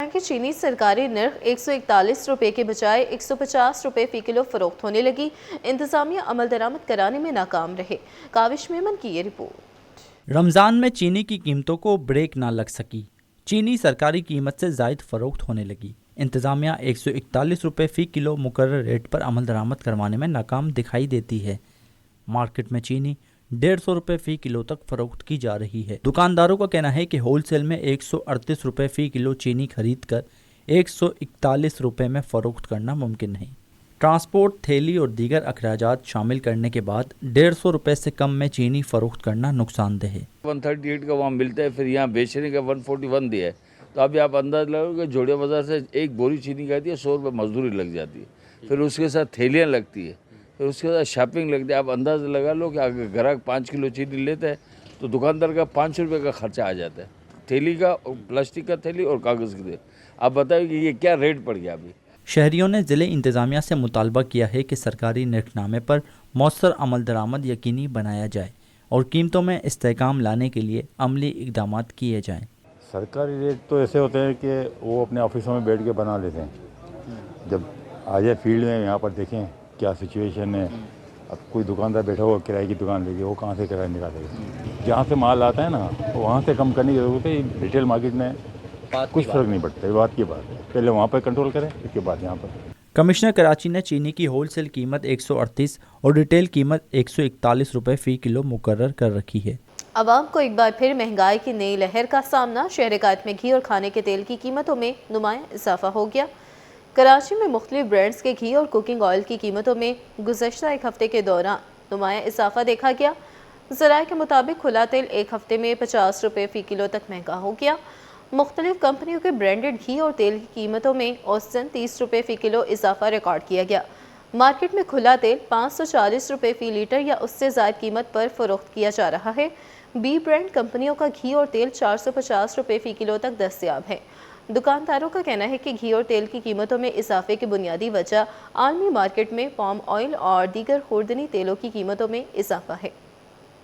कि चीनी सरकारी नर्ख 141 रुपए के बजाय 150 रुपए फी किलो फरोख्त होने लगी। इंतजामिया अमल दरामद कराने में नाकाम रहे। काविश मेमन की ये रिपोर्ट। रमज़ान में चीनी की कीमतों को ब्रेक ना लग सकी। चीनी सरकारी कीमत से ज़ायद फ़रोख्त होने लगी। इंतज़ामिया 141 रुपए फ़ी किलो मुकर्रर रेट पर अमल दरामद करवाने में नाकाम दिखाई देती है। मार्केट में चीनी 150 रुपए फ़ी किलो तक फ़रोख्त की जा रही है। दुकानदारों का कहना है कि होलसेल में 138 रुपए फ़ी किलो चीनी खरीद कर 141 रुपए में फ़रोख्त करना मुमकिन नहीं। ट्रांसपोर्ट, थैली और दीगर अखराजात शामिल करने के बाद 150 रुपए से कम में चीनी फ़रोख्त करना नुकसानदेह है। 138 का वहाँ मिलता है, फिर यहाँ बेचने का 141 दिया है। तो अभी आप अंदाज लगाओगे जोड़िया बाजार से एक बोरी चीनी का आती है 100 रुपये मजदूरी लग जाती है, फिर उसके साथ थैलियाँ लगती है, फिर उसके साथ शॉपिंग लगती है। आप अंदाज लगा लो कि अगर ग्राहक 5 किलो चीनी लेता है तो दुकानदार का 500 रुपये का खर्चा आ जाता है, थैली का, प्लास्टिक का थैली और कागज़ की। आप बताइए कि ये क्या रेट पड़ गया अभी। शहरियों ने ज़िले इंतज़ामिया से मुतालबा किया है कि सरकारी नरखनामे पर मौसर अमल दरामद यकीनी बनाया जाए और कीमतों में इस्तेहकाम लाने के लिए अमली इक़दाम किए जाएँ। सरकारी रेट तो ऐसे होते हैं कि वो अपने ऑफिसों में बैठ के बना लेते हैं। जब आ जाए फील्ड में यहाँ पर देखें क्या सिचुएशन है। अब कोई दुकानदार बैठा हुआ किराए की दुकान लेके वो कहाँ से किराया निकालेगा। जहाँ से माल आता है ना वहाँ से कम करने की ज़रूरत है। रिटेल मार्केट में कुछ फ़र्क नहीं पड़ता, ये बात की बात है। पहले वहाँ पर कंट्रोल करें, इसके बाद यहाँ पर। कमिश्नर कराची ने चीनी की होलसेल कीमत 138 और रिटेल कीमत 141 रुपए फ़ी किलो मुकर्रर कर रखी है। अवाम को एक बार फिर महंगाई की नई लहर का सामना। शहर कायद में घी और खाने के तेल की कीमतों में नुमाया इजाफा हो गया। कराची में मुख्तलिफ ब्रांड्स के घी और कुकिंग ऑयल की कीमतों में गुज़श्ता एक हफ्ते के दौरान नुमाया इजाफा देखा गया। ज़राए के मुताबिक खुला तेल एक हफ्ते में 50 रुपये फ़ी किलो तक महंगा हो गया। मुख्तलिफ कंपनियों के ब्रांडेड घी और तेल की कीमतों में औसतन 30 रुपये फ़ी किलो इजाफा रिकॉर्ड किया गया। मार्केट में खुला तेल 540 रुपये फ़ी लीटर या उससे ज़ायद कीमत पर फ़रोख्त किया जा रहा है। बी ब्रांड कंपनियों का घी और तेल 450 रुपये फ़ी किलो तक दस्तयाब है। दुकानदारों का कहना है कि घी और तेल की कीमतों में इजाफे की बुनियादी वजह आलमी मार्केट में पाम ऑयल और दीगर खुर्दनी तेलों की कीमतों में इजाफा है।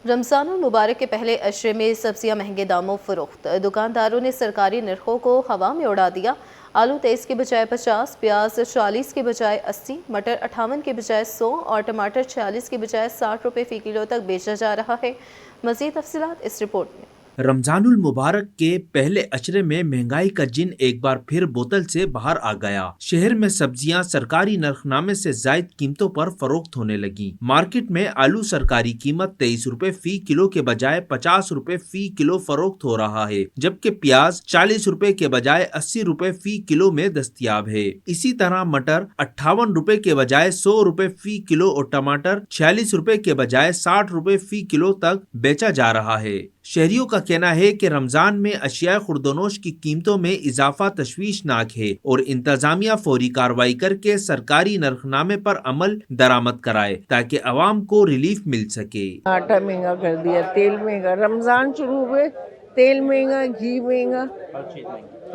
रमज़ान मुबारक के पहले अशरे में सब्जियां महंगे दामों फरोख्त। दुकानदारों ने सरकारी नरखों को हवा में उड़ा दिया। आलू 23 के बजाय 50, प्याज 40 के बजाय 80, मटर 58 के बजाय 100 और टमाटर 46 के बजाय 60 रुपये फ़ी किलो तक बेचा जा रहा है। मज़ीद तफसीलात इस रिपोर्ट में। रमजानुल मुबारक के पहले अशरे में महंगाई का जिन एक बार फिर बोतल से बाहर आ गया। शहर में सब्जियां सरकारी नरखनामे से जायद कीमतों पर फरोख्त होने लगी। मार्केट में आलू सरकारी कीमत 23 रुपए फ़ी किलो के बजाय 50 रुपए फ़ी किलो फरोख्त हो रहा है, जबकि प्याज 40 रुपए के बजाय 80 रुपए फ़ी किलो में दस्तयाब है। इसी तरह मटर 58 रुपए के बजाय 100 रुपए फ़ी किलो और टमाटर 46 रुपए के बजाय 60 रुपए फ़ी किलो तक बेचा जा रहा है। शहरियों का कहना है कि रमजान में अशिया खुर्दनोश की कीमतों में इजाफा तशवीशनाक है और इंतजामिया फौरी कार्रवाई करके सरकारी नरखनामे पर अमल दरामद कराए ताकि अवाम को रिलीफ मिल सके। आटा महंगा कर दिया, तेल महंगा, रमजान शुरू हुए तेल महंगा, घी महंगा,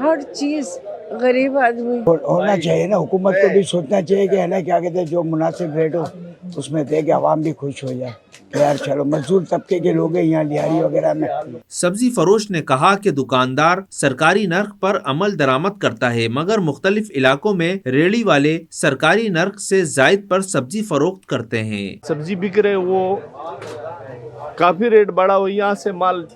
हर चीज गरीब आदमी होना चाहिए ना। हुकूमत को भी सोचना चाहिए कि है ना क्या कहते हैं जो मुनासिब रेट हो उसमें दे के आवाम भी खुश हो जाए। यार चलो मजदूर तबके के लोग हैं यहाँ लिहारी वगैरह में। सब्जी फरोश ने कहा कि दुकानदार सरकारी नर्ख पर अमल दरामद करता है, मगर मुख्तलिफ इलाकों में रेड़ी वाले सरकारी नर्ख से जायद पर सब्जी फरोख्त करते हैं। सब्जी बिक रहे वो काफी रेट बढ़ा हो, यहाँ से माल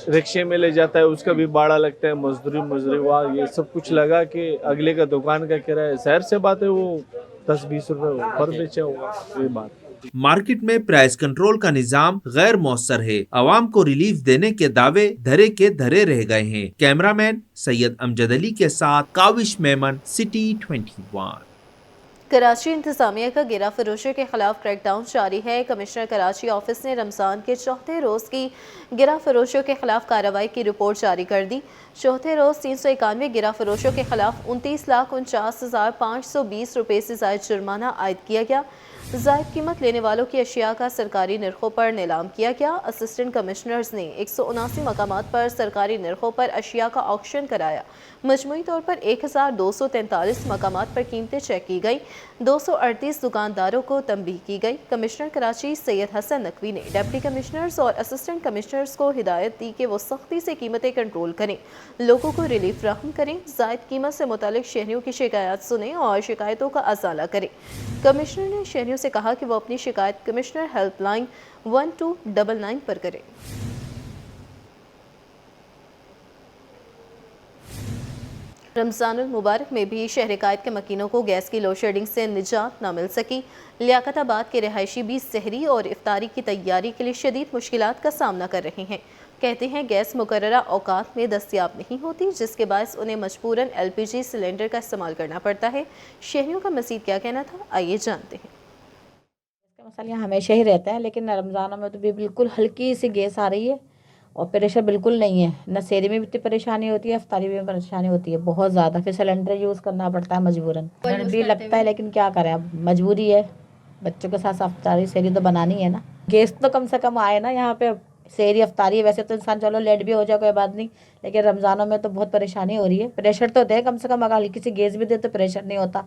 रिक्शे में ले जाता है उसका भी भाड़ा लगता है, मजदूरी वहाँ ये सब कुछ लगा के अगले का दुकान का किराया। शहर से बात है वो 10-20 रुपए ऊपर बेचा होगा, ये बात। मार्केट में प्राइस कंट्रोल का निजाम गैर मौसर है। अवाम को रिलीफ देने के दावे धरे के धरे रह गए हैं। कैमरामैन सैयद अमजद अली के साथ काविश मेमन, सिटी 21। कराची इंतजामिया का गिरा फरोशों के खिलाफ क्रैकडाउन जारी है। कमिश्नर कराची ऑफिस ने रमजान के चौथे रोज की गिरा फरोशों के खिलाफ कार्रवाई की रिपोर्ट जारी कर दी। चौथे रोज 391 गिरा फरोशों के खिलाफ 29,49,520 रुपये से ज्यादा जुर्माना आयद किया गया। زائد قیمت لینے والوں کی اشیاء کا سرکاری نرخوں پر نیلام کیا گیا۔ اسسٹنٹ کمشنرز نے 179 مقامات پر سرکاری نرخوں پر اشیاء کا آکشن کرایا۔ مجموعی طور پر 1243 مقامات پر قیمتیں چیک کی گئی۔ 238 دکانداروں کو تنبیہ کی گئی۔ کمشنر کراچی سید حسن نقوی نے ڈپٹی کمشنرز اور اسسٹنٹ کمشنرز کو ہدایت دی کہ وہ سختی سے قیمتیں کنٹرول کریں، لوگوں کو ریلیف فراہم کریں، زائد قیمت سے متعلق شہریوں کی شکایات سنیں اور شکایتوں کا ازالہ کریں۔ کمشنر نے شہریوں سے کہا کہ وہ اپنی شکایت کمشنر ہیلپ لائن 1299 پر کریں۔ رمضان المبارک میں بھی شہر قائد کے مکینوں کو گیس کی لوڈ شیڈنگ سے نجات نہ مل سکی۔ لیاقت آباد کے رہائشی بھی سحری اور افطاری کی تیاری کے لیے شدید مشکلات کا سامنا کر رہے ہیں۔ کہتے ہیں گیس مقررہ اوقات میں دستیاب نہیں ہوتی، جس کے باعث انہیں مجبوراً LPG سلنڈر کا استعمال کرنا پڑتا ہے۔ شہریوں کا مزید کیا کہنا تھا، آئیے جانتے ہیں۔ کا مسئلہ یہاں ہمیشہ ہی رہتا ہے، لیکن رمضانوں میں تو بھی بالکل ہلکی سی گیس آ رہی ہے اور پریشر بالکل نہیں ہے۔ نہ سحری میں بھی اتنی پریشانی ہوتی ہے، افطاری میں بھی پریشانی ہوتی ہے بہت زیادہ، پھر سلنڈر یوز کرنا پڑتا ہے مجبوراً۔ بھی لگتا ہے لیکن کیا کریں، اب مجبوری ہے، بچوں کے ساتھ افطاری سحری تو بنانی ہے نا۔ گیس تو کم سے کم آئے نا یہاں پہ، سحری افطاری ہے، ویسے تو انسان چلو لیٹ بھی ہو جائے کوئی بات نہیں، لیکن رمضانوں میں تو بہت پریشانی ہو رہی ہے۔ پریشر تو دے کم سے کم، اگر ہلکی سی گیس بھی دے تو پریشر نہیں ہوتا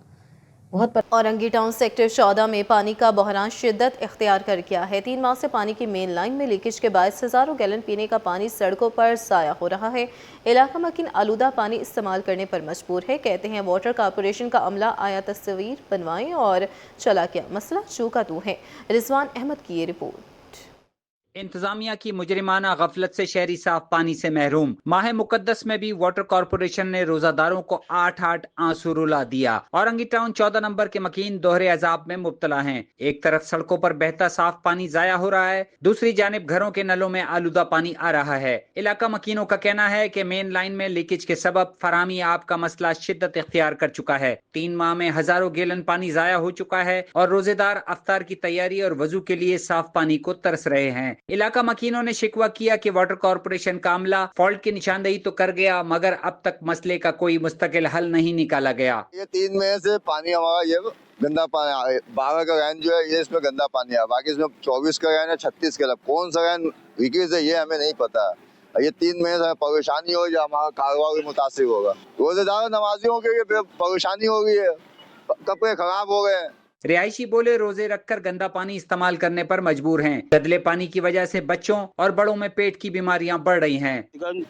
بہت۔ اورنگی ٹاؤن سیکٹر 14 میں پانی کا بحران شدت اختیار کر گیا ہے۔ 3 ماہ سے پانی کی مین لائن میں لیکیج کے باعث ہزاروں گیلن پینے کا پانی سڑکوں پر ضائع ہو رہا ہے۔ علاقہ مکین آلودہ پانی استعمال کرنے پر مجبور ہے۔ کہتے ہیں واٹر کارپوریشن کا عملہ آیا تصویر بنوائیں اور چلا کیا مسئلہ چوں کا تو ہے۔ رضوان احمد کی یہ رپورٹ۔ انتظامیہ کی مجرمانہ غفلت سے شہری صاف پانی سے محروم۔ ماہ مقدس میں بھی واٹر کارپوریشن نے روزہ داروں کو 8 آنسو رلا دیا۔ اورنگی ٹاؤن 14 نمبر کے مکین دوہرے عذاب میں مبتلا ہیں۔ ایک طرف سڑکوں پر بہتا صاف پانی ضائع ہو رہا ہے، دوسری جانب گھروں کے نلوں میں آلودہ پانی آ رہا ہے۔ علاقہ مکینوں کا کہنا ہے کہ مین لائن میں لیکیج کے سبب فراہمی آب کا مسئلہ شدت اختیار کر چکا ہے۔ 3 ماہ میں ہزاروں گیلن پانی ضائع ہو چکا ہے اور روزے دار افطار کی تیاری اور وضو کے لیے صاف پانی کو ترس رہے ہیں۔ علاقہ مکینوں نے شکوہ کیا کہ واٹر کارپوریشن کا عملہ فالٹ کی نشاندہی تو کر گیا، مگر اب تک مسئلے کا کوئی مستقل حل نہیں نکالا گیا۔ یہ 3 مہینے سے پانی ہمارا یہ گندا پانی 12 کا رین جو ہے یہ اس میں گندا پانی ہے، باقی اس میں 24 کا رین ہے، 36 کا، کون سا رین ریکیز ہے یہ ہمیں نہیں پتا ہے۔ یہ 3 مہینے سے پریشانی ہو یا ہمارا کاروبار بھی متاثر ہوگا۔ روزے دار نمازیوں کے لیے پریشانی ہو گئی ہے، کپڑے خراب ہو گئے ہیں۔ رہائشی بولے روزے رکھ کر گندا پانی استعمال کرنے پر مجبور ہیں۔ گدلے پانی کی وجہ سے بچوں اور بڑوں میں پیٹ کی بیماریاں بڑھ رہی ہیں۔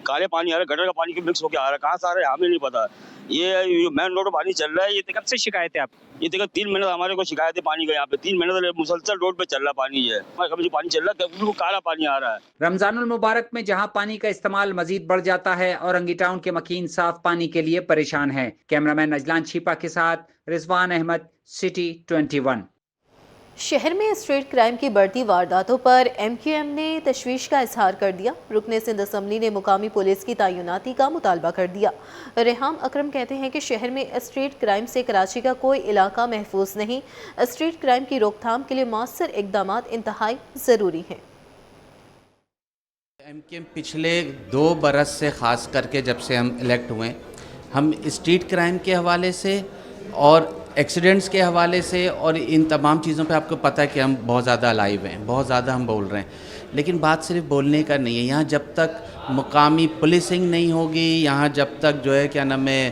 کالے پانی آ رہا ہے، گٹر کا پانی کے مکس ہو کے آ رہا ہے، کہاں سے آ رہا ہے ہمیں نہیں پتا۔ یہ مین روڈ پانی چل رہا ہے، یہ کب سے شکایت ہے آپ؟ یہ دیکھو 3 مہینے ہمارے کو شکایت ہے پانی کا، یہاں پہ 3 مہینے سے مسلسل روڈ پہ چل رہا پانی، یہ پانی چل رہا ہے، کالا پانی آ رہا ہے۔ رمضان المبارک میں جہاں پانی کا استعمال مزید بڑھ جاتا ہے، اورنگی ٹاؤن کے مکین صاف پانی کے لیے پریشان ہیں۔ کیمرامین اجلان چھیپا کے ساتھ رضوان احمد، سٹی 21۔ شہر میں اسٹریٹ کرائم کی بڑھتی وارداتوں پر MQM نے تشویش کا اظہار کر دیا۔ رکن سندھ اسمبلی نے مقامی پولیس کی تعیناتی کا مطالبہ کر دیا۔ ریحام اکرم کہتے ہیں کہ شہر میں اسٹریٹ کرائم سے کراچی کا کوئی علاقہ محفوظ نہیں۔ اسٹریٹ کرائم کی روک تھام کے لیے مؤثر اقدامات انتہائی ضروری ہیں۔ MQM پچھلے 2 برس سے خاص کر کے جب سے ہم الیکٹ ہوئے، ہم اسٹریٹ کرائم کے حوالے سے اور ایکسیڈنٹس کے حوالے سے اور ان تمام چیزوں پہ آپ کو پتہ ہے کہ ہم بہت زیادہ لائیو ہیں، بہت زیادہ ہم بول رہے ہیں، لیکن بات صرف بولنے کا نہیں ہے۔ یہاں جب تک مقامی پولیسنگ نہیں ہوگی، یہاں جب تک جو ہے کیا نام ہے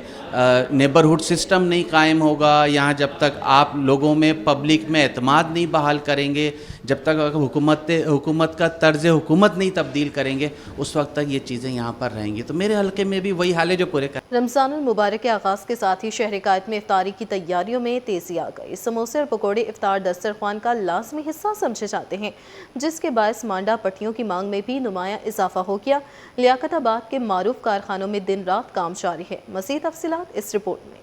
نیبرہڈ سسٹم نہیں قائم ہوگا، یہاں جب تک آپ لوگوں میں پبلک میں اعتماد نہیں بحال کریں گے، جب تک حکومت کا طرز حکومت نہیں تبدیل کریں گے، اس وقت تک یہ چیزیں یہاں پر رہیں گی۔ تو میرے حلقے میں بھی وہی حال ہے جو پورے رمضان المبارک کے آغاز کے ساتھ ہی شہر قائد میں افطاری کی تیاریوں میں تیزی آ گئی۔ سموسے اور پکوڑے افطار دسترخوان کا لازمی حصہ سمجھے جاتے ہیں، جس کے باعث مانڈا پٹیوں کی مانگ میں بھی نمایاں اضافہ ہو گیا۔ لیاقت آباد کے معروف کارخانوں میں دن رات کام جاری ہے۔ مزید تفصیلات اس رپورٹ میں۔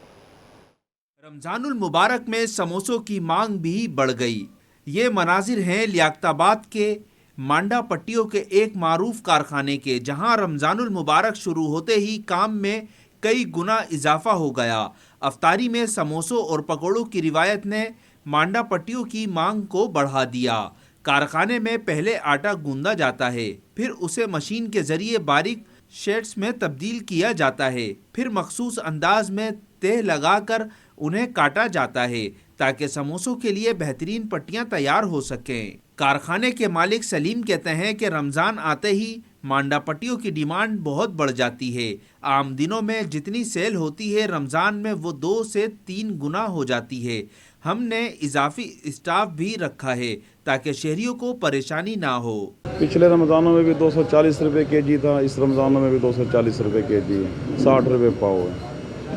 رمضان المبارک میں سموسوں کی مانگ بھی بڑھ گئی۔ یہ مناظر ہیں لیاقت آباد کے مانڈا پٹیوں کے ایک معروف کارخانے کے، جہاں رمضان المبارک شروع ہوتے ہی کام میں کئی گنا اضافہ ہو گیا۔ افطاری میں سموسوں اور پکوڑوں کی روایت نے مانڈا پٹیوں کی مانگ کو بڑھا دیا۔ کارخانے میں پہلے آٹا گوندا جاتا ہے، پھر اسے مشین کے ذریعے باریک शेड्स में तब्दील किया जाता है, फिर मखसूस अंदाज में तह लगाकर उन्हें काटा जाता है ताकि समोसों के लिए बेहतरीन पट्टियां तैयार हो सकें। कारखाने के मालिक सलीम कहते हैं कि रमज़ान आते ही मांडा पट्टियों की डिमांड बहुत बढ़ जाती है। आम दिनों में जितनी सेल होती है रमज़ान में वो 2 से 3 गुना हो जाती है। हमने इजाफी स्टाफ भी रखा है ताकि शहरियों को परेशानी ना हो। पिछले रमज़ानों में भी 240 रुपये केजी था, इस रमज़ानों में भी 240 रुपये केजी है, 60 रुपये पाव है,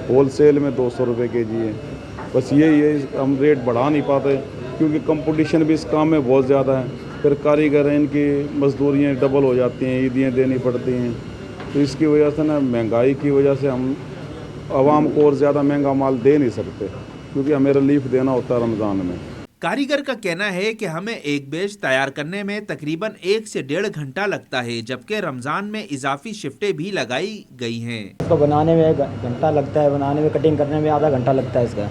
होल सेल में 200 रुपये केजी है। बस यही है, हम रेट बढ़ा नहीं पाते क्योंकि कंपटीशन भी इस काम में बहुत ज़्यादा है। फिर कारीगर हैं, इनकी मजदूरियाँ डबल हो जाती हैं, ईदियाँ देनी पड़ती हैं, तो इसकी वजह से ना महंगाई की वजह से हम आवाम को और ज़्यादा महंगा माल दे नहीं सकते क्योंकि हमें रिलीफ देना होता है रमज़ान में। कारीगर का कहना है कि हमें एक बैच तैयार करने में तकरीबन 1 से 1.5 घंटा लगता है, जबकि रमज़ान में इजाफी शिफ्टें भी लगाई गई हैं। इसको बनाने में 1 घंटा लगता है, बनाने में कटिंग करने में आधा घंटा लगता है। इसका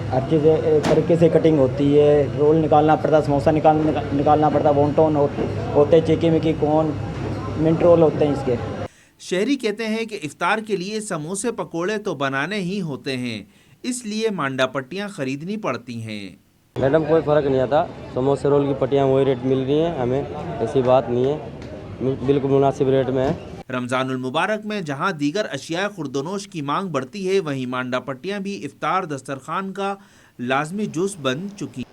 हर चीज़ एक तरीके से कटिंग होती है, रोल निकालना पड़ता है, समोसा निकालना पड़ता है, वॉन्टोन होते, चिकी मिकी कौन मिंट रोल होते हैं इसके। शहरी कहते हैं कि इफ्तार के लिए समोसे पकोड़े तो बनाने ही होते हैं, इसलिए मांडा पट्टियाँ खरीदनी पड़ती हैं। मैडम कोई फ़र्क नहीं आता, समोसे रोल की पट्टियाँ वही रेट मिल रही हैं हमें, ऐसी बात नहीं है, बिल्कुल मुनासिब रेट में है। रमज़ानुल मुबारक में जहां दीगर अशिया खुर्दनोश की मांग बढ़ती है, वहीं मांडा पट्टियाँ भी इफ्तार दस्तरखान का लाजमी जुज़ बन चुकी।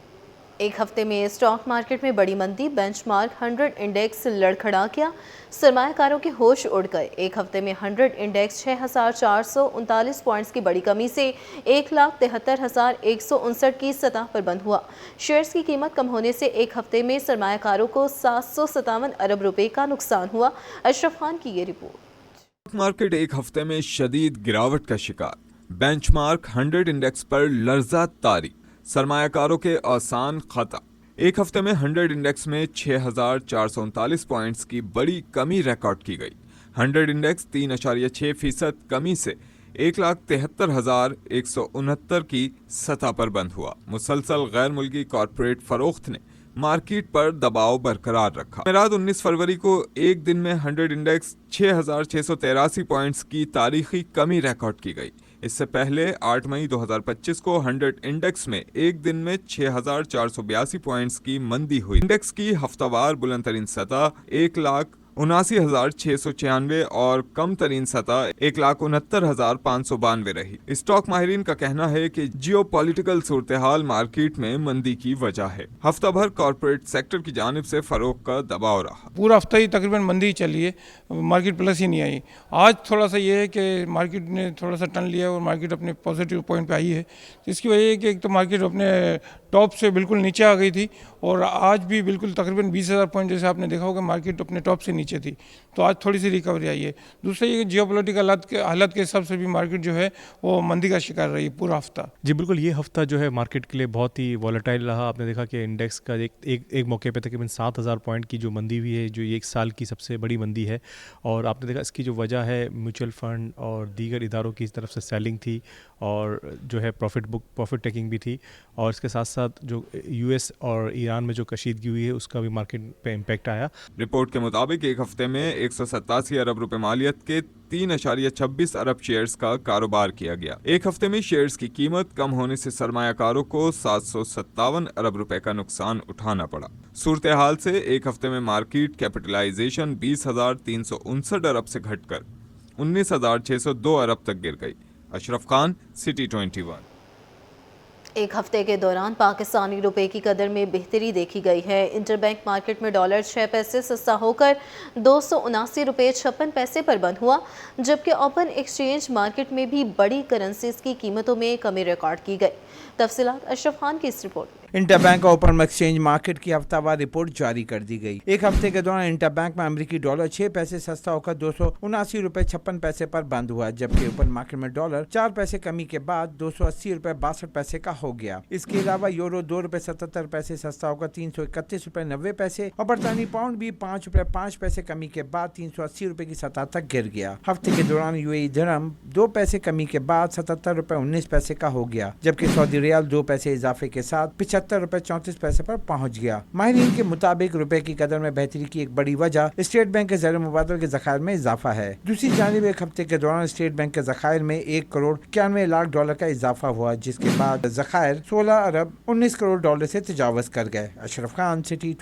एक हफ्ते में स्टॉक मार्केट में बड़ी मंदी, बेंचमार्क 100 इंडेक्स लड़खड़ा गया, सरमायाकारों के होश उड़ गए। एक हफ्ते में 100 इंडेक्स 6,439 पॉइंट्स की बड़ी कमी से 1,73,159 की सतह पर बंद हुआ। शेयर्स की कीमत कम होने से एक हफ्ते में सरमायाकारों को 757 अरब रुपए का नुकसान हुआ। अशरफ खान की ये रिपोर्ट। मार्केट एक हफ्ते में शदीद गिरावट का शिकार, बेंचमार्क 100 इंडेक्स पर लर्जा तारी, सरमायाकारों के आसान खता। एक हफ्ते में 100 इंडेक्स में 6,439 पॉइंट्स की बड़ी कमी रिकॉर्ड की गई। 100 इंडेक्स 3.6% कमी से 1,73,169 की सतह पर बंद हुआ। मुसलसल गैर मुल्की कॉरपोरेट फरोख्त ने मार्केट पर दबाव बरकरार रखा। मेराद 19 फरवरी को एक दिन में 100 इंडेक्स 6,683 पॉइंट्स की तारीखी कमी रिकॉर्ड की गई। इससे पहले 8 मई 2025 को 100 इंडेक्स में एक दिन में 6,482 पॉइंट्स की मंदी हुई। इंडेक्स की हफ्तावार बुलंद तरीन सतह 1,79,696 और कम तरीन सतह 1,69,592 रही। स्टॉक माहिरीन का कहना है कि जियोपॉलिटिकल सूरत-ए-हाल मार्केट में मंदी की वजह है। हफ्ता भर कॉर्पोरेट सेक्टर की जानिब से फरोख का दबाव रहा। पूरा हफ्ता ही तकरीबन मंदी चली है, मार्केट प्लस ही नहीं आई। आज थोड़ा सा ये है कि मार्केट ने थोड़ा सा टर्न लिया और मार्केट अपने पॉजिटिव पॉइंट पे आई है। इसकी वजह है कि एक तो मार्केट अपने टॉप से बिल्कुल नीचे आ गई थी और आज भी बिल्कुल तकरीबन 20,000 पॉइंट जैसे आपने देखा होगा मार्केट अपने टॉप से नीचे थी, तो आज थोड़ी सी रिकवरी आई है। दूसरा ये जियोपॉलिटिकल हालत के हिसाब से भी मार्केट जो है वो मंदी का शिकार रही है पूरा हफ्ता। जी बिल्कुल, ये हफ्ता जो है मार्केट के लिए बहुत ही वॉलेटाइल रहा। आपने देखा कि इंडेक्स का एक मौके पे तकरीबन 7,000 पॉइंट की जो मंदी हुई है, जो एक साल की सबसे बड़ी मंदी है। और आपने देखा इसकी जो वजह है म्यूचुअल फंड और दीगर इदारों की तरफ से सेलिंग थी और जो है प्रॉफिट टेकिंग भी थी, और इसके साथ साथ जो यूएस और ईरान में जो कशीदगी हुई है उसका भी मार्केट पे इम्पैक्ट आया। रिपोर्ट के मुताबिक एक हफ्ते में 187 अरब रुपए मालियत के 3.26 अरब शेयर्स का कारोबार किया गया। एक हफ्ते में शेयर्स की कीमत कम होने से सरमायाकारों को 757 अरब रुपए का नुकसान उठाना पड़ा। सूरत हाल से एक हफ्ते में मार्केट कैपिटलाइजेशन 20,359 अरब से घटकर 19,602 अरब तक गिर गई। अशरफ खान, सिटी 21। एक हफ्ते के दौरान पाकिस्तानी रुपए की कदर में बेहतरी देखी गई है। इंटरबैंक मार्केट में डॉलर 6 पैसे सस्ता होकर 279 रुपये 56 पैसे पर बंद हुआ, जबकि ओपन एक्सचेंज मार्केट में भी बड़ी करेंसीज की कीमतों में कमी रिकॉर्ड की गई। तफसीलात अशरफ खान की इस रिपोर्ट में। इंटरबैंक ओपन एक्सचेंज मार्केट की हफ्तावार रिपोर्ट जारी कर दी गई। एक हफ्ते के दौरान इंटरबैंक में अमेरिकी डॉलर 6 पैसे सस्ता होकर 279 रुपये 56 पैसे पर बंद हुआ, जबकि ओपन मार्केट में डॉलर 4 पैसे कमी के बाद 280 रुपये 62 पैसे का हो गया। इसके अलावा यूरो 2 रुपए 77 पैसे सस्ता होकर 331 रुपए 90 पैसे और बरतानी पाउंड भी 5 रुपए 5 पैसे कमी के बाद 380 रुपए की सतह तक गिर गया। हफ्ते के दौरान यूएई दिरहम 2 पैसे कमी के बाद 77 रुपए 19 पैसे का हो गया, जबकि सऊदी रियाल 2 पैसे इजाफे के साथ 75 रुपए 34 पैसे पर पहुंच गया। माहिरीन के मुताबिक रुपए की कदर में बेहतरी की एक बड़ी वजह स्टेट बैंक के ज़र मुबादला के ज़खायर में इजाफा है। दूसरी जानिब एक हफ्ते के दौरान स्टेट बैंक के ज़खायर में 1 करोड़ 91 लाख डॉलर का इजाफा हुआ, जिसके बाद ज़खायर 16 अरब 19 करोड़ डॉलर से तजावज़ कर गए। अशरफ खान, सिटी 20।